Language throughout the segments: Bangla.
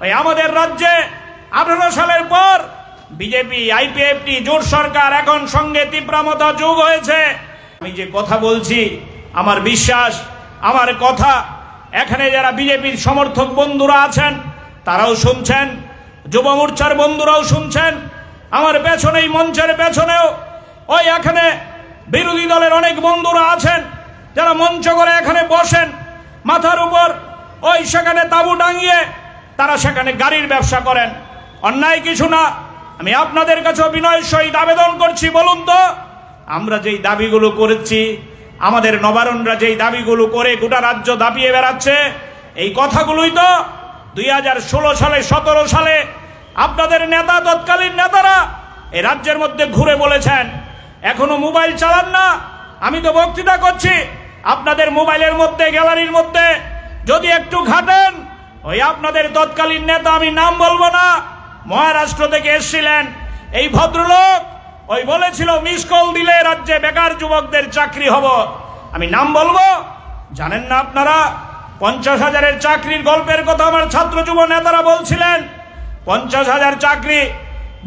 ওই আমাদের রাজ্যে 18 সালের পর বিজেপি আইপিএফটি জোট সরকার এখন সঙ্গে তীব্রমতা যোগ হয়েছে। আমি যে কথা বলছি আমার বিশ্বাস, আমার কথা এখানে যারা বিজেপির সমর্থক বন্ধুরা আছেন তারাও শুনছেন, যুব মোর্চার বন্ধুরাও শুনছেন, আমার পেছনেই মঞ্চের পেছনেও ওই এখানে বিরোধী দলের অনেক বন্ধুরা আছেন যারা মঞ্চ করে এখানে বসেন, মাথার উপর ওই সেখানে তাঁবু টাঙিয়ে তারা সেখানে গাড়ির ব্যবসা করেন। অন্যায় কিছু না। আমি আপনাদের কাছে বিনয়ের সহিত আবেদন করছি, বলুন তো আমরা যেই দাবিগুলো করেছি, আমাদের নবারণরা যেই দাবিগুলো করে গোটা রাজ্য দাবিয়ে বেড়াচ্ছে, এই কথাগুলোই তো 2016 সালে 17 সালে আপনাদের নেতা, তৎকালীন নেতারা এই রাজ্যের মধ্যে ঘুরে বলেছেন। এখনো মোবাইল চালান না? আমি তো বক্তৃতা করছি, আপনাদের মোবাইলের মধ্যে গ্যালারির মধ্যে যদি একটু ঘাটেন, ওই আপনাদের তৎকালীন নেতা, আমি নাম বলবো না, মহারাষ্ট্র থেকে এসেছিলেন এই ভদ্রলোক, ওই বলেছিল মিস কল দিলে রাজ্যে বেকার যুবকদের চাকরি হব। আমি নাম বলবো, জানেন না আপনারা? 50,000-এর চাকরির গল্পের কথা আমার ছাত্র যুব নেতারা বলছিলেন। 50,000 চাকরি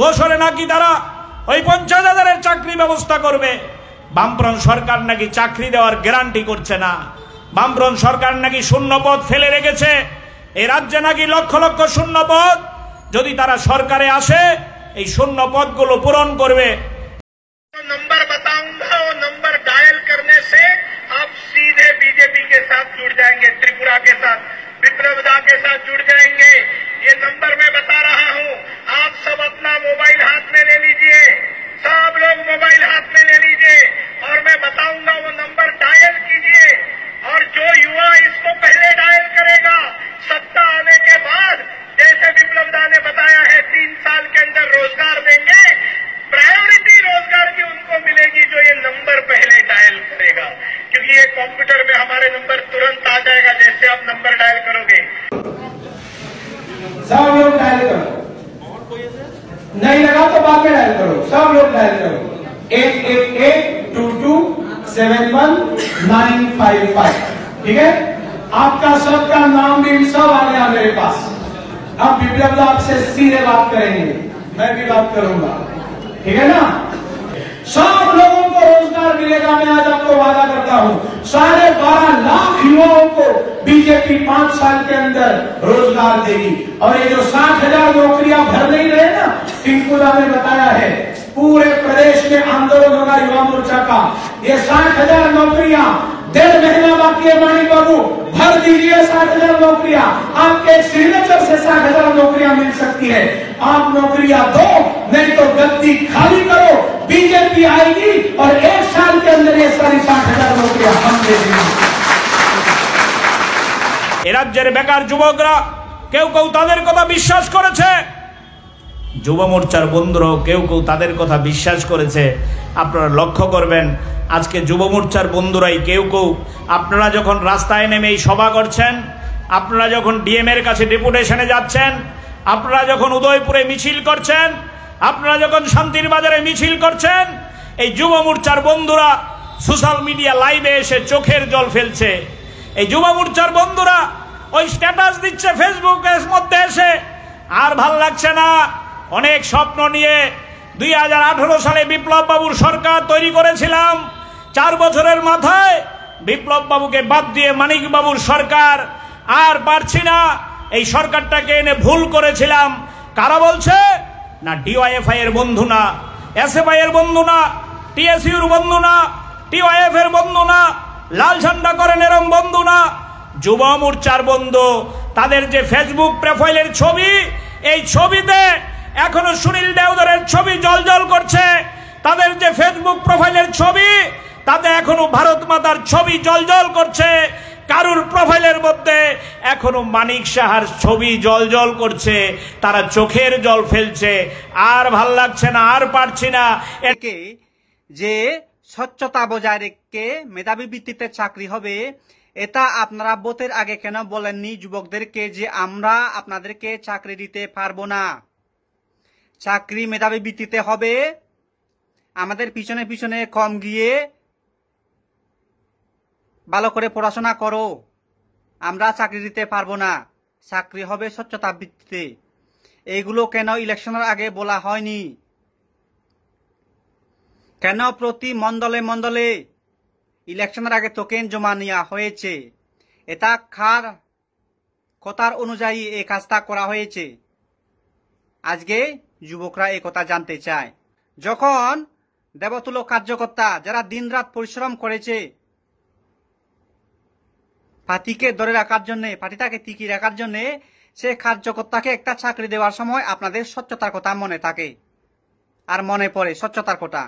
বছরে নাকি তারা ওই 50,000-এর চাকরি ব্যবস্থা করবে। বামফ্রন্ট সরকার নাকি চাকরি দেওয়ার গ্যারান্টি করছে না। বামফ্রন্ট সরকার নাকি শূন্য পদ ফেলে রেখেছে। এই রাজ্যে নাকি লক্ষ লক্ষ শূন্য পদ, যদি তারা সরকারে আসে এই শূন্য পদগুলো পূরণ করবে। नंबर बताऊंगा, वो नंबर डायल करने से आप सीधे बीजेपी के साथ जुड़ जाएंगे, त्रिपुरा के साथ, विप्लव दा के साथ जुड़ जाएंगे। ये नंबर मैं बता रहा हूँ, आप सब अपना मोबाइल हाथ में ले लीजिए, सब लोग मोबाइल हाथ में ले लीजिए और मैं बताऊंगा वो नंबर डायल कीजिए। और जो युवा इसको पहले डायल करेगा, सत्ता आने के बाद जैसे विप्लव दा ने बताया है 3 साल के अंदर रोजगार देंगे, प्रायोरिटी रोजगार की उनको मिलेगी जो ये नंबर पहले डायल करेगा, क्योंकि ये कंप्यूटर में हमारे नंबर तुरंत आ जाएगा जैसे आप नंबर डायल करोगे। सब लोग डायल करो, नहीं लगा तो बाद में डायल करो, सब लोग डायल करो 88822719555। ठीक है, आपका सबका नाम भी सब आ गया मेरे पास। अब विप्लव आपसे सीधे बात करेंगे, मैं भी बात करूंगा, ठीक है ना? सब लोगों को रोजगार मिलेगा, मैं आज आपको वादा करता हूं। 12.5 लाख युवाओं को बीजेपी 5 साल के अंदर रोजगार देगी। और ये जो 60,000 नौकरियां भर नहीं रहे ना, टिंकू दा ने बताया है, पूरे प्रदेश में आंदोलन होगा युवा मोर्चा का। ये 60,000 नौकरियां 1.5 महीना बाकी है, माणिक बाबू भर दीजिए 60,000 नौकरियां। आपके सिग्नेचर से 60,000 नौकरियां मिल सकती है। आप नौकरियां दो, नहीं तो गद्दी खाली करो, बीजेपी आएगी और 1 साल के अंदर ये सारी 60,000 नौकरियां हम दे देंगे। এ রাজ্যের বেকার যুবকরা কেউ কেউ তাদের কথা বিশ্বাস করেছে, যুব মোর্চার বন্ধুরাও কেউ কেউ তাদের কথা বিশ্বাস করেছে। আপনারা লক্ষ্য করবেন, আজকে যুব মোর্চার বন্ধুরাই কেউ কেউ, আপনারা যখন রাস্তায় নেমে এই সভা করছেন, আপনারা যখন ডিএম এর কাছে ডেপুটেশনে যাচ্ছেন, আপনারা যখন উদয়পুরে মিছিল করছেন, আপনারা যখন শান্তির বাজারে মিছিল করছেন, এই যুব মোর্চার বন্ধুরা সোশ্যাল মিডিয়া লাইভে এসে চোখের জল ফেলছে। এই যুব মোর্চার বন্ধুরা ওই স্ট্যাটাস দিচ্ছে ফেসবুকের মধ্যে এসে, আর ভাল লাগছে না। অনেক স্বপ্ন নিয়ে 2018 সালে বিপ্লব বাবুর সরকার তৈরি করেছিলাম, 4 বছরের মাথায় বিপ্লব বাবুকে বাদ দিয়ে মানিক বাবুর সরকার, আর পারছি না। এই সরকারটাকে এনে ভুল করেছিলাম। কারা বলছে? না ডিওয়াইএফআই এর বন্ধু না, এসএফআই এর বন্ধু না, টিএসইউর বন্ধু না, টিওয়াইএফ এর বন্ধু না, লাল ঝান্ডা করেন এরম বন্ধু না, যুব মোর্চার বন্ধু। তাদের যে ফেসবুক প্রোফাইলের ছবি, এই ছবিতে এখনো সুনীল দেওধরের ছবি জলজল করছে। তাদের যে ফেসবুক প্রোফাইলের ছবি, তাতে এখনো ভারত মাতার ছবি জলজল করছে। কারুর প্রোফাইলের মধ্যে এখনো মানিক সাহার ছবি জলজল করছে। তারা চোখের জল ফেলছে। আর ভাল লাগছে না, আর পারছি না। একে যে স্বচ্ছতা বজায় রেখে মেধাবী ভিত্তিতে চাকরি হবে, এটা আপনারা ভোটের আগে কেন বলেননি যুবকদেরকে যে আমরা আপনাদেরকে চাকরি দিতে পারবো না? চাকরি মেধাবী ভিত্তিতে হবে। আমাদের পিছনে পিছনে কম গিয়ে ভালো করে পড়াশোনা করো, আমরা চাকরি দিতে পারবো না। চাকরি হবে স্বচ্ছতা ভিত্তিতে। এইগুলো কেন ইলেকশনের আগে বলা হয়নি? কেন প্রতি মণ্ডলে মণ্ডলে ইলেকশনের আগে টোকেন জমা নেওয়া হয়েছে? এটা কার কথার অনুযায়ী এই কাজটা করা হয়েছে? আজকে যুবকরা এই কথা জানতে চায়। যখন দেবতুল্য কার্যকর্তা যারা দিনরাত পরিশ্রম করেছে পার্টিকে ধরে রাখার জন্য, পার্টিটাকে টিকিয়ে রাখার জন্য, সে কার্যকর্তাকে একটা চাকরি দেওয়ার সময় আপনাদের স্বচ্ছতার কথা মনে থাকে আর মনে পড়ে স্বচ্ছতার কথা।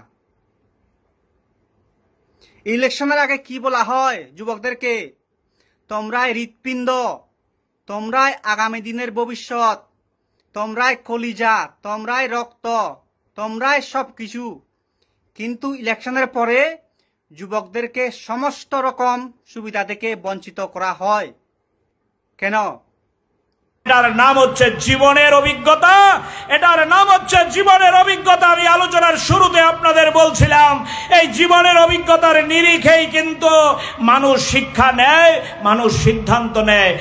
ইলেকশনের আগে কি বলা হয় যুবকদেরকে? তোমরাই হৃৎপিণ্ড, তোমরাই আগামী দিনের ভবিষ্যৎ, তোমরাই কলিজা, তোমরাই রক্ত, তোমরাই সবকিছু। কিন্তু ইলেকশনের পরে যুবকদেরকে সমস্ত রকম সুবিধা থেকে বঞ্চিত করা হয় কেন? এটার নাম হচ্ছে জীবনের অভিজ্ঞতা। এটার নাম হচ্ছে জীবনের অভিজ্ঞতা। আমি আলোচনার শুরুতে আপনাদের বলছিলাম, এই জীবনের অভিজ্ঞতার নিরিখেই কিন্তু মানুষ শিক্ষা নেয়, মানুষ সিদ্ধান্ত নেয়।